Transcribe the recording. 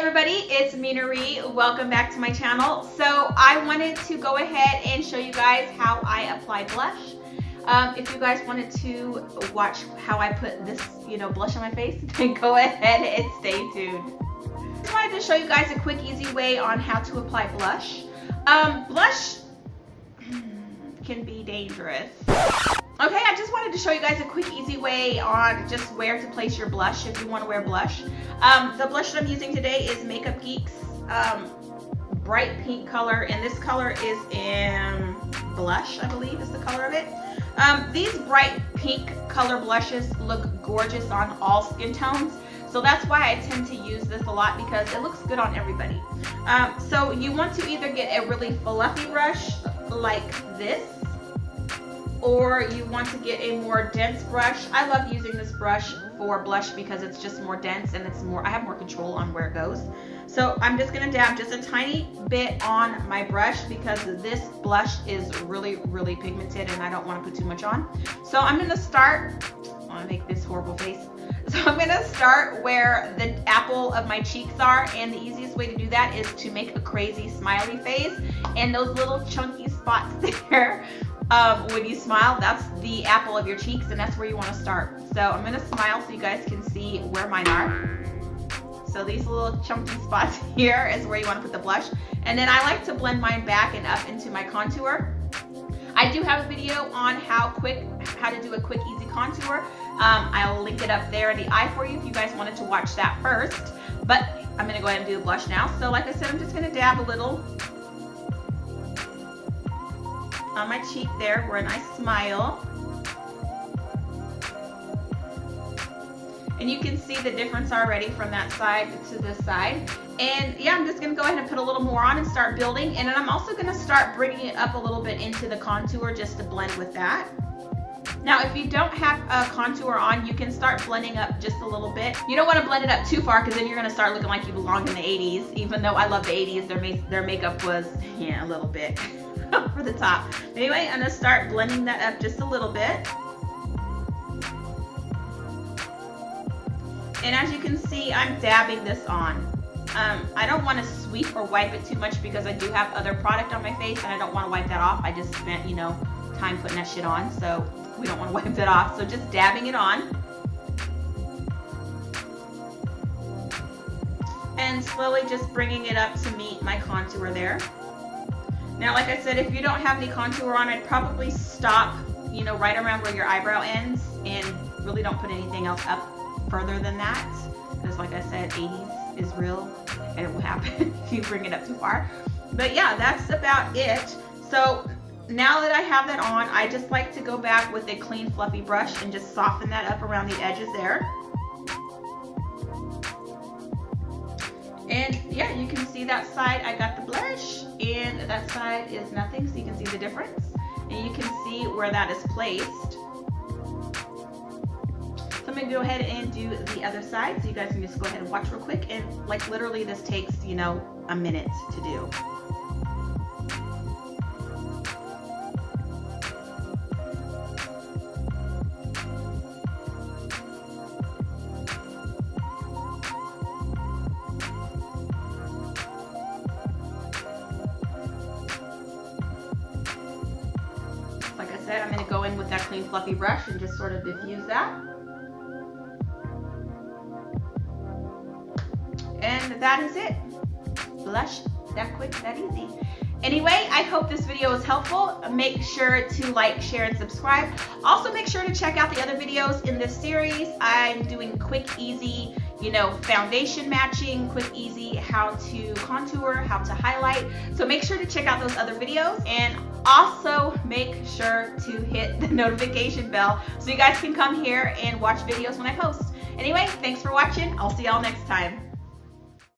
everybody, it's Menaree. Welcome back to my channel. So I wanted to go ahead and show you guys how I apply blush. If you guys wanted to watch how I put this, blush on my face, then go ahead and stay tuned. I just wanted to show you guys a quick, easy way on how to apply blush. Blush can be dangerous. Okay, I just wanted to show you guys a quick, easy way on just where to place your blush if you want to wear blush. The blush that I'm using today is Geek's bright pink color, and this color is in blush, I believe is the color of it. These bright pink color blushes look gorgeous on all skin tones, so that's why I tend to use this a lot because it looks good on everybody. So you want to either get a really fluffy brush like this, or you want to get a more dense brush. I love using this brush for blush because it's just more dense and I have more control on where it goes. So I'm just gonna dab just a tiny bit on my brush because this blush is really, really pigmented and I don't want to put too much on. So I'm gonna start, I want to make this horrible face. So I'm gonna start where the apple of my cheeks are, and the easiest way to do that is to make a crazy smiley face, and those little chunky spots there, when you smile, that's the apple of your cheeks, and that's where you want to start. So I'm going to smile so you guys can see where mine are. So these little chunky spots here is where you want to put the blush. And then I like to blend mine back and up into my contour. I do have a video on how to do a quick, easy contour. I'll link it up there in the eye for you if you guys wanted to watch that first. But I'm going to go ahead and do the blush now. So like I said, I'm just going to dab a little on my cheek there where a nice smile. And you can see the difference already from that side to this side. And yeah, I'm just gonna go ahead and put a little more on and start building. And then I'm also gonna start bringing it up a little bit into the contour just to blend with that. Now, if you don't have a contour on, you can start blending up just a little bit. You don't want to blend it up too far because then you're going to start looking like you belong in the 80s. Even though I love the 80s, their makeup was, a little bit over the top. Anyway, I'm going to start blending that up just a little bit. And as you can see, I'm dabbing this on. I don't want to sweep or wipe it too much because I do have other product on my face and I don't want to wipe that off. I just spent, time putting that shit on, so we don't want to wipe that off. So just dabbing it on. And slowly just bringing it up to meet my contour there. Now, like I said, if you don't have any contour on, I'd probably stop, right around where your eyebrow ends and really don't put anything else up further than that. Because like I said, 80s is real and it will happen if you bring it up too far. But yeah, that's about it. So now that I have that on, I just like to go back with a clean fluffy brush and just soften that up around the edges there. And yeah, you can see that side I got the blush and that side is nothing, so you can see the difference. And you can see where that is placed. So I'm gonna go ahead and do the other side so you guys can just go ahead and watch real quick. And like literally this takes, a minute to do. Like I said, I'm going to go in with that clean fluffy brush and just sort of diffuse that. And that is it. Blush that quick, that easy. Anyway, I hope this video was helpful. Make sure to like, share, and subscribe. Also, make sure to check out the other videos in this series. I'm doing quick, easy, foundation matching, quick, easy, how to contour, how to highlight. So make sure to check out those other videos, and also make sure to hit the notification bell so you guys can come here and watch videos when I post. Anyway, thanks for watching. I'll see y'all next time.